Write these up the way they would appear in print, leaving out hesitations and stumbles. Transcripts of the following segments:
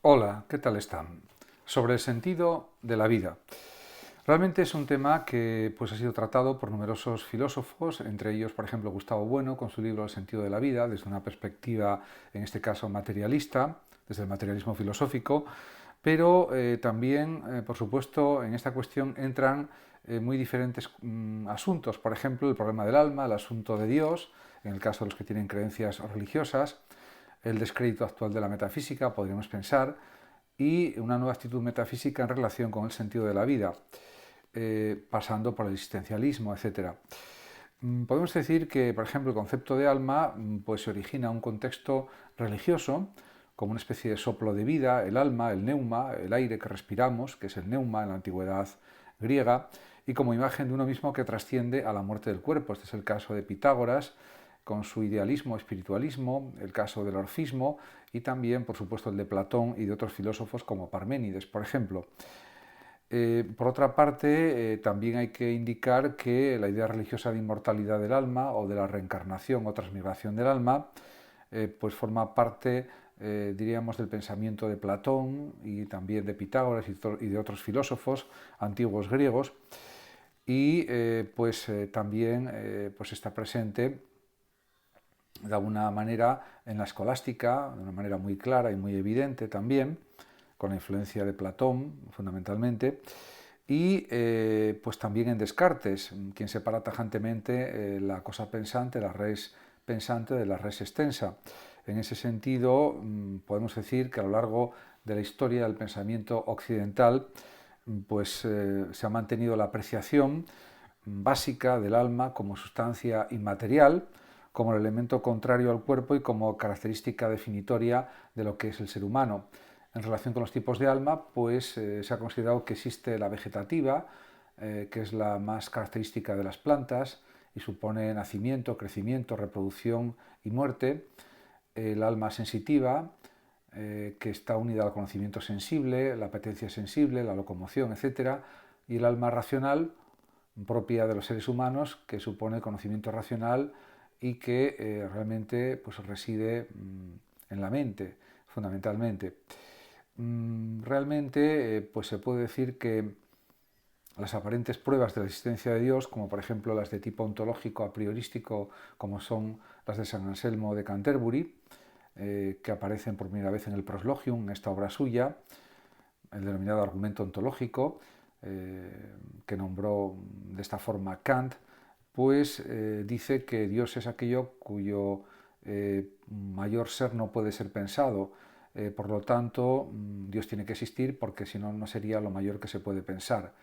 Hola, ¿qué tal están? Sobre el sentido de la vida. Realmente es un tema que ha sido tratado por numerosos filósofos, entre ellos, por ejemplo, Gustavo Bueno, con su libro El sentido de la vida, desde una perspectiva, en este caso, materialista, desde el materialismo filosófico, pero también, por supuesto, en esta cuestión entran muy diferentes asuntos, por ejemplo, el problema del alma, el asunto de Dios, en el caso de los que tienen creencias religiosas, el descrédito actual de la metafísica, podríamos pensar, y una nueva actitud metafísica en relación con el sentido de la vida, pasando por el existencialismo, etc. Podemos decir que, por ejemplo, el concepto de alma pues se origina en un contexto religioso, como una especie de soplo de vida, el alma, el neuma, el aire que respiramos, que es el neuma en la antigüedad griega, y como imagen de uno mismo que trasciende a la muerte del cuerpo. Este es el caso de Pitágoras, con su idealismo, espiritualismo, el caso del orfismo y también, por supuesto, el de Platón y de otros filósofos como Parménides, por ejemplo. Por otra parte, también hay que indicar que la idea religiosa de inmortalidad del alma o de la reencarnación o transmigración del alma pues forma parte, diríamos, del pensamiento de Platón y también de Pitágoras y de otros filósofos antiguos griegos y también pues está presente de alguna manera en la escolástica, de una manera muy clara y muy evidente también, con la influencia de Platón fundamentalmente, y pues también en Descartes, quien separa tajantemente la cosa pensante, la res pensante de la res extensa. En ese sentido, podemos decir que a lo largo de la historia del pensamiento occidental, se ha mantenido la apreciación básica del alma como sustancia inmaterial, como el elemento contrario al cuerpo y como característica definitoria de lo que es el ser humano. En relación con los tipos de alma, se ha considerado que existe la vegetativa, que es la más característica de las plantas y supone nacimiento, crecimiento, reproducción y muerte. El alma sensitiva, que está unida al conocimiento sensible, la apetencia sensible, la locomoción, etc. Y el alma racional, propia de los seres humanos, que supone conocimiento racional y que realmente reside en la mente, fundamentalmente. Realmente se puede decir que las aparentes pruebas de la existencia de Dios, como por ejemplo las de tipo ontológico a priorístico, como son las de San Anselmo de Canterbury, que aparecen por primera vez en el Proslogium, en esta obra suya, el denominado argumento ontológico, que nombró de esta forma Kant, dice que Dios es aquello cuyo mayor ser no puede ser pensado. Por lo tanto, Dios tiene que existir porque si no, no sería lo mayor que se puede pensar.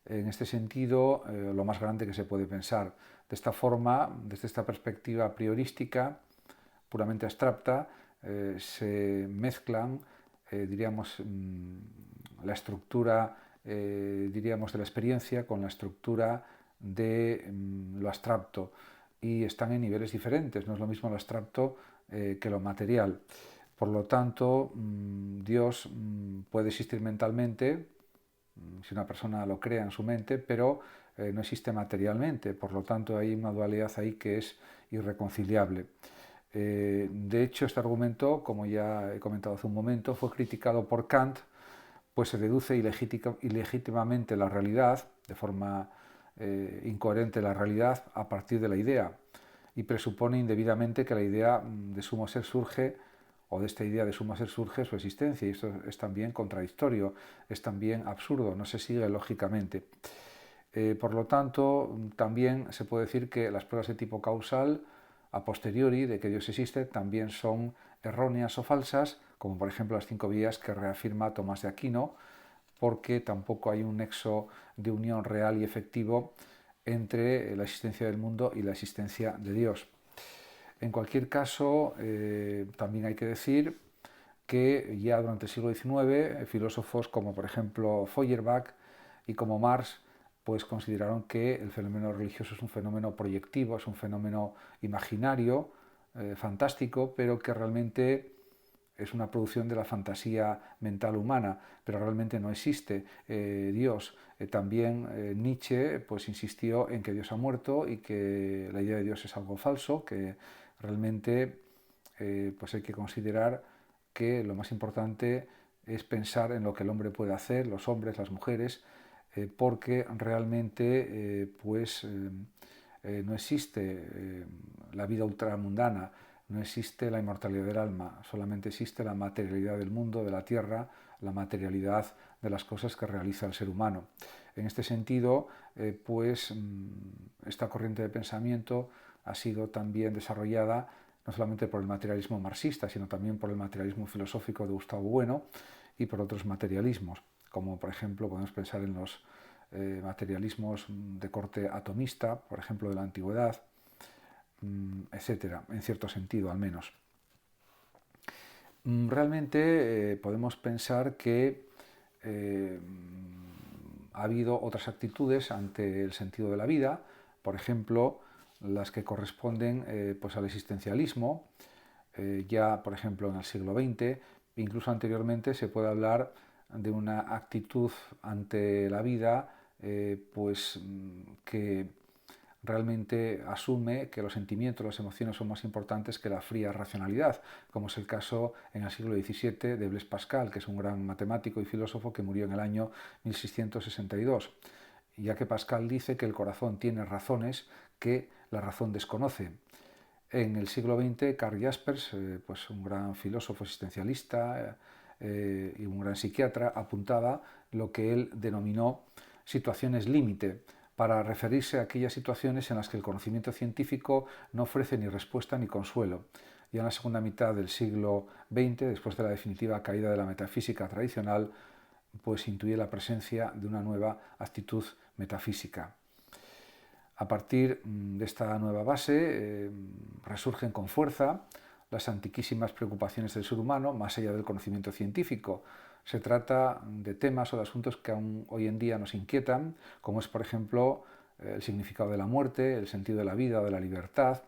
En este sentido, lo más grande que se puede pensar. De esta forma, desde esta perspectiva priorística, puramente abstracta, se mezclan, diríamos, la estructura, diríamos, de la experiencia con la estructura de lo abstracto y están en niveles diferentes. No es lo mismo lo abstracto que lo material. Por lo tanto, Dios puede existir mentalmente, si una persona lo crea en su mente, pero no existe materialmente. Por lo tanto, hay una dualidad ahí que es irreconciliable. De hecho, este argumento, como ya he comentado hace un momento, fue criticado por Kant, pues se deduce ilegítimamente la realidad, de forma incoherente la realidad, a partir de la idea, y presupone indebidamente que la idea de sumo ser surge, o de esta idea de sumo ser surge su existencia, y esto es también contradictorio, es también absurdo, no se sigue lógicamente. Por lo tanto, también se puede decir que las pruebas de tipo causal a posteriori de que Dios existe también son erróneas o falsas, como por ejemplo las 5 vías que reafirma Tomás de Aquino, porque tampoco hay un nexo de unión real y efectivo entre la existencia del mundo y la existencia de Dios. En cualquier caso, también hay que decir que ya durante el siglo XIX filósofos como por ejemplo Feuerbach y como Marx consideraron que el fenómeno religioso es un fenómeno proyectivo, es un fenómeno imaginario, fantástico, pero que realmente es una producción de la fantasía mental humana, pero realmente no existe Dios. También Nietzsche insistió en que Dios ha muerto y que la idea de Dios es algo falso, que realmente hay que considerar que lo más importante es pensar en lo que el hombre puede hacer, los hombres, las mujeres, porque realmente no existe la vida ultramundana, no existe la inmortalidad del alma, solamente existe la materialidad del mundo, de la tierra, la materialidad de las cosas que realiza el ser humano. En este sentido, esta corriente de pensamiento ha sido también desarrollada no solamente por el materialismo marxista, sino también por el materialismo filosófico de Gustavo Bueno y por otros materialismos, como por ejemplo podemos pensar en los materialismos de corte atomista, por ejemplo de la antigüedad, etcétera, en cierto sentido al menos. Realmente podemos pensar que ha habido otras actitudes ante el sentido de la vida, por ejemplo, las que corresponden al existencialismo, ya por ejemplo en el siglo XX, incluso anteriormente se puede hablar de una actitud ante la vida que realmente asume que los sentimientos, las emociones son más importantes que la fría racionalidad, como es el caso en el siglo XVII de Blaise Pascal, que es un gran matemático y filósofo que murió en el año 1662, ya que Pascal dice que el corazón tiene razones que la razón desconoce. En el siglo XX, Karl Jaspers, un gran filósofo existencialista y un gran psiquiatra, apuntaba lo que él denominó situaciones límite, para referirse a aquellas situaciones en las que el conocimiento científico no ofrece ni respuesta ni consuelo. Ya en la segunda mitad del siglo XX, después de la definitiva caída de la metafísica tradicional, intuye la presencia de una nueva actitud metafísica. A partir de esta nueva base resurgen con fuerza las antiquísimas preocupaciones del ser humano, más allá del conocimiento científico. Se trata de temas o de asuntos que aún hoy en día nos inquietan, como es, por ejemplo, el significado de la muerte, el sentido de la vida o de la libertad,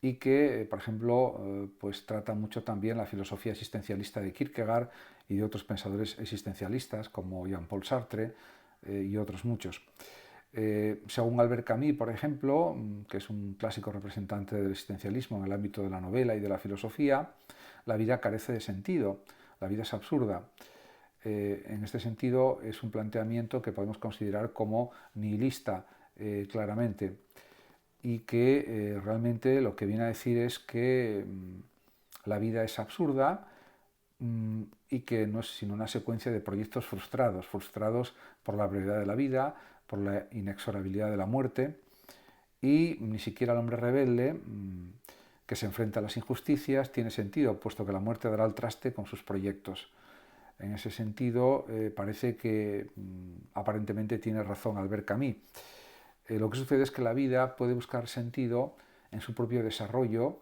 y que, por ejemplo, trata mucho también la filosofía existencialista de Kierkegaard y de otros pensadores existencialistas como Jean-Paul Sartre y otros muchos. Según Albert Camus, por ejemplo, que es un clásico representante del existencialismo en el ámbito de la novela y de la filosofía, la vida carece de sentido, la vida es absurda. En este sentido, es un planteamiento que podemos considerar como nihilista, claramente, y que realmente lo que viene a decir es que la vida es absurda y que no es sino una secuencia de proyectos frustrados por la brevedad de la vida, por la inexorabilidad de la muerte, y ni siquiera el hombre rebelde que se enfrenta a las injusticias tiene sentido, puesto que la muerte dará al traste con sus proyectos. En ese sentido, parece que aparentemente tiene razón Albert Camus. Lo que sucede es que la vida puede buscar sentido en su propio desarrollo,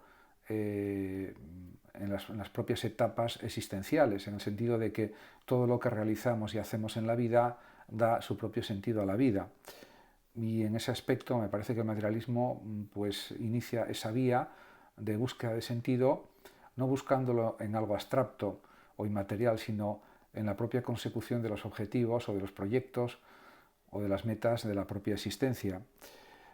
en las propias etapas existenciales, en el sentido de que todo lo que realizamos y hacemos en la vida da su propio sentido a la vida. Y en ese aspecto me parece que el materialismo inicia esa vía de búsqueda de sentido, no buscándolo en algo abstracto o inmaterial, sino en la propia consecución de los objetivos o de los proyectos o de las metas de la propia existencia.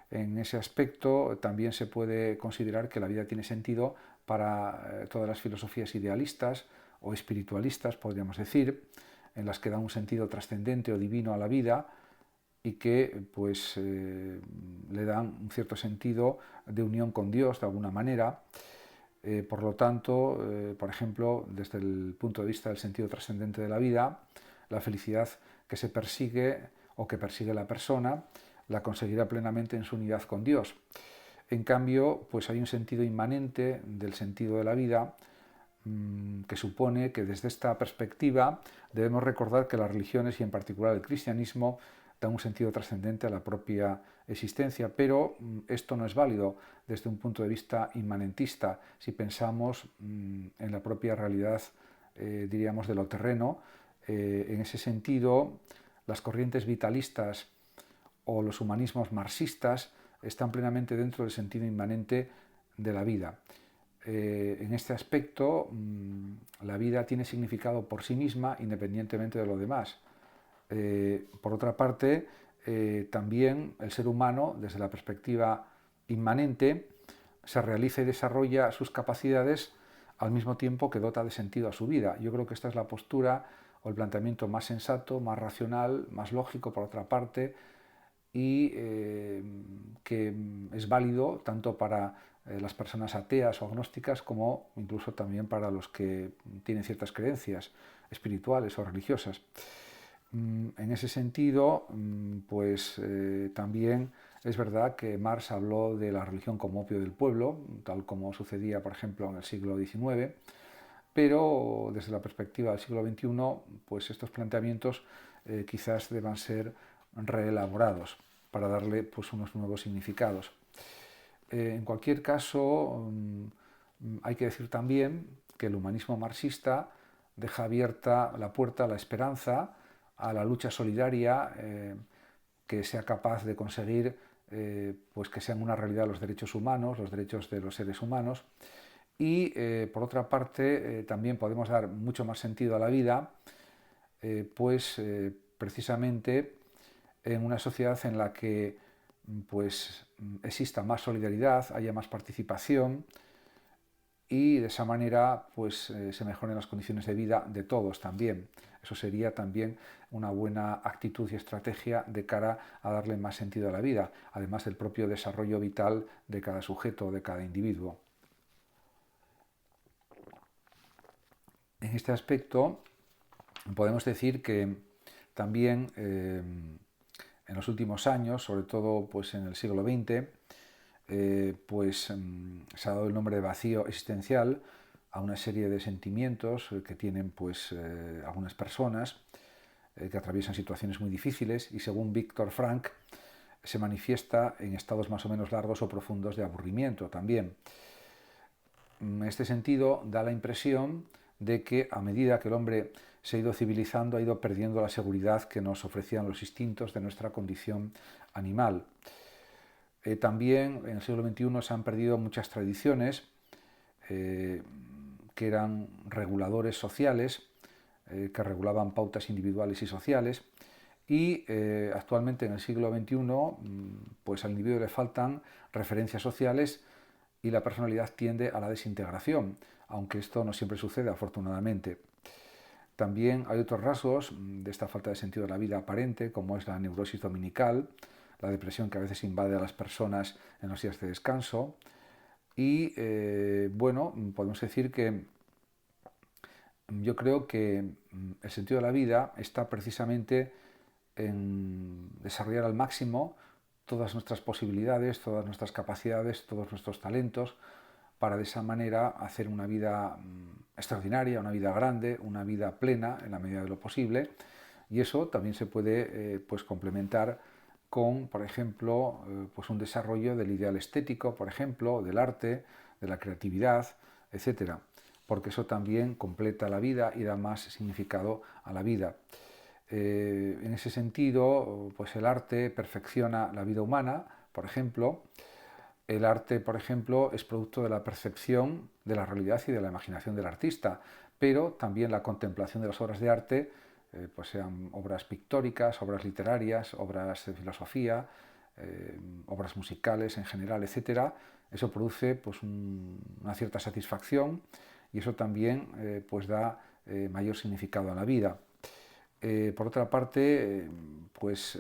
En ese aspecto también se puede considerar que la vida tiene sentido para todas las filosofías idealistas o espiritualistas, podríamos decir, en las que da un sentido trascendente o divino a la vida y que le dan un cierto sentido de unión con Dios de alguna manera. Por lo tanto, por ejemplo, desde el punto de vista del sentido trascendente de la vida, la felicidad que se persigue o que persigue la persona la conseguirá plenamente en su unidad con Dios. En cambio, hay un sentido inmanente del sentido de la vida que supone que desde esta perspectiva debemos recordar que las religiones y en particular el cristianismo dan un sentido trascendente a la propia existencia, pero esto no es válido desde un punto de vista inmanentista si pensamos en la propia realidad, diríamos, de lo terreno. En ese sentido, las corrientes vitalistas o los humanismos marxistas están plenamente dentro del sentido inmanente de la vida. En este aspecto, la vida tiene significado por sí misma independientemente de lo demás. Por otra parte, también el ser humano, desde la perspectiva inmanente, se realiza y desarrolla sus capacidades al mismo tiempo que dota de sentido a su vida. Yo creo que esta es la postura o el planteamiento más sensato, más racional, más lógico por otra parte, y que es válido tanto para las personas ateas o agnósticas como incluso también para los que tienen ciertas creencias espirituales o religiosas. En ese sentido, pues también es verdad que Marx habló de la religión como opio del pueblo, tal como sucedía, por ejemplo, en el siglo XIX, pero desde la perspectiva del siglo XXI, pues estos planteamientos quizás deban ser reelaborados para darle pues, unos nuevos significados. En cualquier caso, hay que decir también que el humanismo marxista deja abierta la puerta a la esperanza, a la lucha solidaria que sea capaz de conseguir pues que sean una realidad los derechos humanos, los derechos de los seres humanos. Y por otra parte, también podemos dar mucho más sentido a la vida, pues precisamente en una sociedad en la que pues exista más solidaridad, haya más participación y de esa manera pues se mejoren las condiciones de vida de todos también. Eso sería también una buena actitud y estrategia de cara a darle más sentido a la vida, además del propio desarrollo vital de cada sujeto, de cada individuo. En este aspecto podemos decir que también en los últimos años, sobre todo pues, en el siglo XX, se ha dado el nombre de vacío existencial a una serie de sentimientos que tienen pues, algunas personas que atraviesan situaciones muy difíciles y según Viktor Frankl se manifiesta en estados más o menos largos o profundos de aburrimiento también. En este sentido, da la impresión de que a medida que el hombre se ha ido civilizando, ha ido perdiendo la seguridad que nos ofrecían los instintos de nuestra condición animal. También en el siglo XXI se han perdido muchas tradiciones que eran reguladores sociales, que regulaban pautas individuales y sociales, y actualmente en el siglo XXI pues al individuo le faltan referencias sociales y la personalidad tiende a la desintegración, aunque esto no siempre sucede afortunadamente. También hay otros rasgos de esta falta de sentido de la vida aparente, como es la neurosis dominical, la depresión que a veces invade a las personas en los días de descanso. Y bueno, podemos decir que yo creo que el sentido de la vida está precisamente en desarrollar al máximo todas nuestras posibilidades, todas nuestras capacidades, todos nuestros talentos, para de esa manera hacer una vida extraordinaria, una vida grande, una vida plena en la medida de lo posible. Y eso también se puede pues complementar con, por ejemplo, pues un desarrollo del ideal estético, por ejemplo, del arte, de la creatividad, etcétera, porque eso también completa la vida y da más significado a la vida. En ese sentido, pues el arte perfecciona la vida humana, por ejemplo. El arte, por ejemplo, es producto de la percepción de la realidad y de la imaginación del artista, pero también la contemplación de las obras de arte, pues sean obras pictóricas, obras literarias, obras de filosofía, obras musicales en general, etcétera. Eso produce pues, una cierta satisfacción y eso también pues da mayor significado a la vida. Por otra parte, pues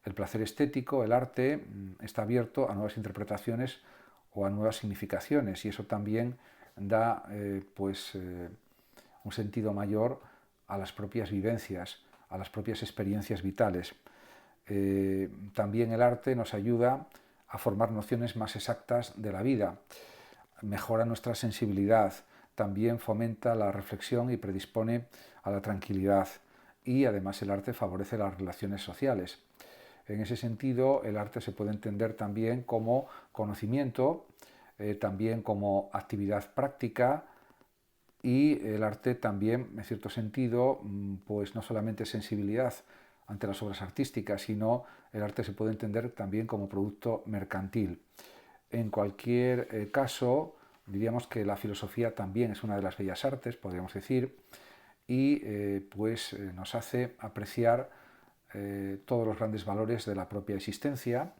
el placer estético, el arte, está abierto a nuevas interpretaciones o a nuevas significaciones y eso también da un sentido mayor a las propias vivencias, a las propias experiencias vitales. También el arte nos ayuda a formar nociones más exactas de la vida, mejora nuestra sensibilidad, también fomenta la reflexión y predispone a la tranquilidad y además el arte favorece las relaciones sociales. En ese sentido, el arte se puede entender también como conocimiento, también como actividad práctica y el arte también, en cierto sentido, pues no solamente sensibilidad ante las obras artísticas, sino el arte se puede entender también como producto mercantil. En cualquier caso, diríamos que la filosofía también es una de las bellas artes, podríamos decir, y nos hace apreciar todos los grandes valores de la propia existencia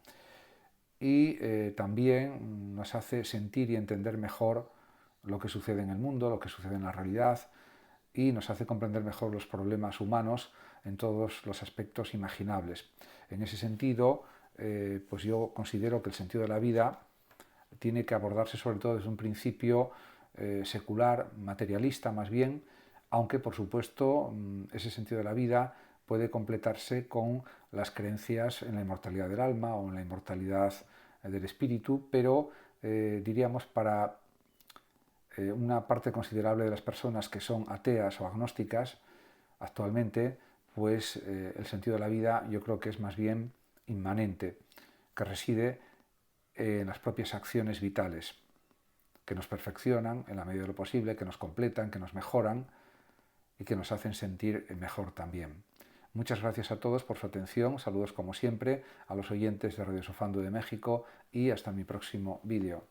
y también nos hace sentir y entender mejor lo que sucede en el mundo, lo que sucede en la realidad, y nos hace comprender mejor los problemas humanos en todos los aspectos imaginables. En ese sentido, pues yo considero que el sentido de la vida tiene que abordarse sobre todo desde un principio secular, materialista más bien, aunque por supuesto ese sentido de la vida puede completarse con las creencias en la inmortalidad del alma o en la inmortalidad del espíritu, pero diríamos para una parte considerable de las personas que son ateas o agnósticas actualmente, pues el sentido de la vida yo creo que es más bien inmanente, que reside en las propias acciones vitales, que nos perfeccionan en la medida de lo posible, que nos completan, que nos mejoran y que nos hacen sentir mejor también. Muchas gracias a todos por su atención, saludos como siempre a los oyentes de Radio Sofando de México y hasta mi próximo vídeo.